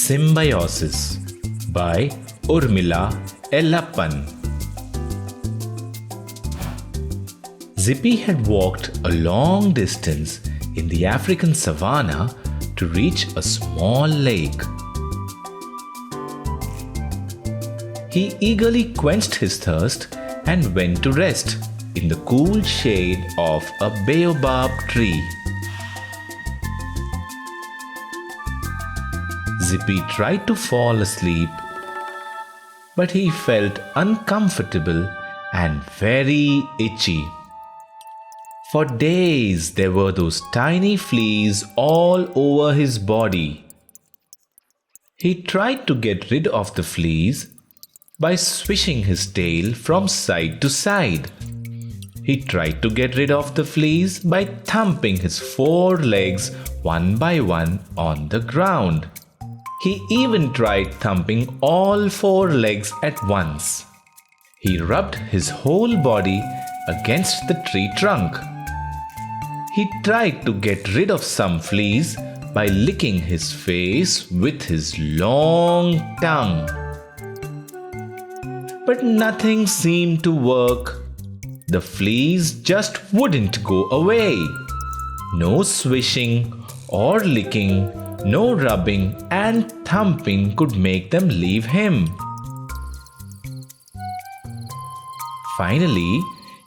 Symbiosis by Urmila Ellappan. Zippy had walked a long distance in the African savannah to reach a small lake. He eagerly quenched his thirst and went to rest in the cool shade of a baobab tree. Zippy tried to fall asleep, but he felt uncomfortable and very itchy. For days there were those tiny fleas all over his body. He tried to get rid of the fleas by swishing his tail from side to side. He tried to get rid of the fleas by thumping his four legs one by one on the ground. He even tried thumping all four legs at once. He rubbed his whole body against the tree trunk. He tried to get rid of some fleas by licking his face with his long tongue. But nothing seemed to work. The fleas just wouldn't go away. No swishing or licking, no rubbing and thumping could make them leave him. Finally,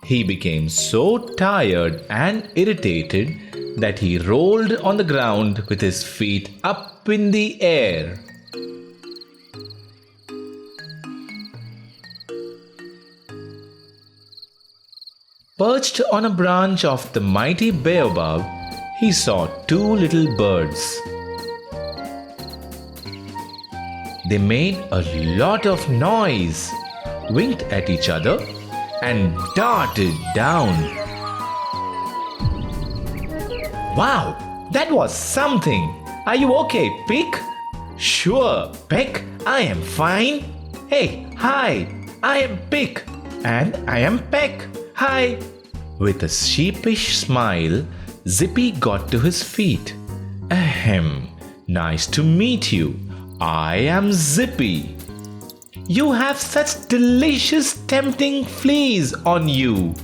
he became so tired and irritated that he rolled on the ground with his feet up in the air. Perched on a branch of the mighty baobab, he saw two little birds. They made a lot of noise, winked at each other, and darted down. Wow, that was something! Are you okay, Pig? Sure, Peck, I am fine. Hey, hi, I am Pig, and I am Peck. Hi. With a sheepish smile, Zippy got to his feet. Ahem, nice to meet you. I am Zippy. You have such delicious, tempting fleas on you.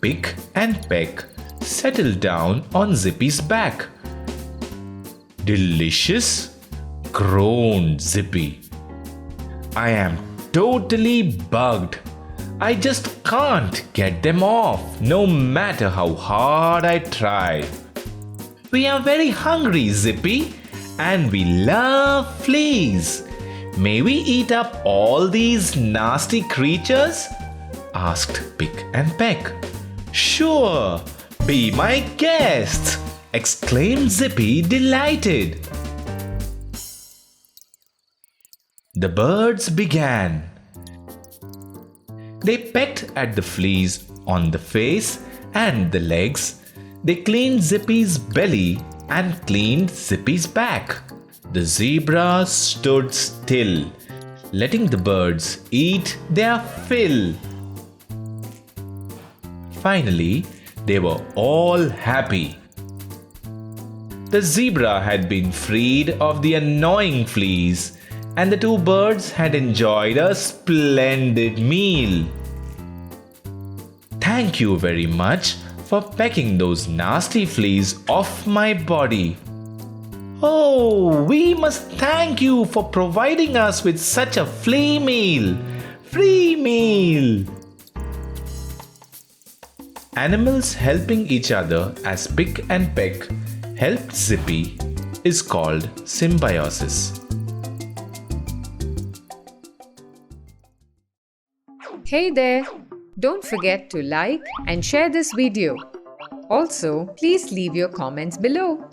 Pick and Peck settled down on Zippy's back. Delicious? Groaned Zippy. I am totally bugged. I just can't get them off, no matter how hard I try. We are very hungry, Zippy, and we love fleas. May we eat up all these nasty creatures? Asked Pick and Peck. Sure, be my guests, exclaimed Zippy, delighted. The birds began. They pecked at the fleas on the face and the legs. They cleaned Zippy's belly and cleaned Zippy's back. The zebra stood still, letting the birds eat their fill. Finally, they were all happy. The zebra had been freed of the annoying fleas, and the two birds had enjoyed a splendid meal. Thank you very much for pecking those nasty fleas off my body. Oh, we must thank you for providing us with such a flea meal. Free meal. Animals helping each other as Pick and Peck helped Zippy is called symbiosis. Hey there! Don't forget to like and share this video. Also, please leave your comments below.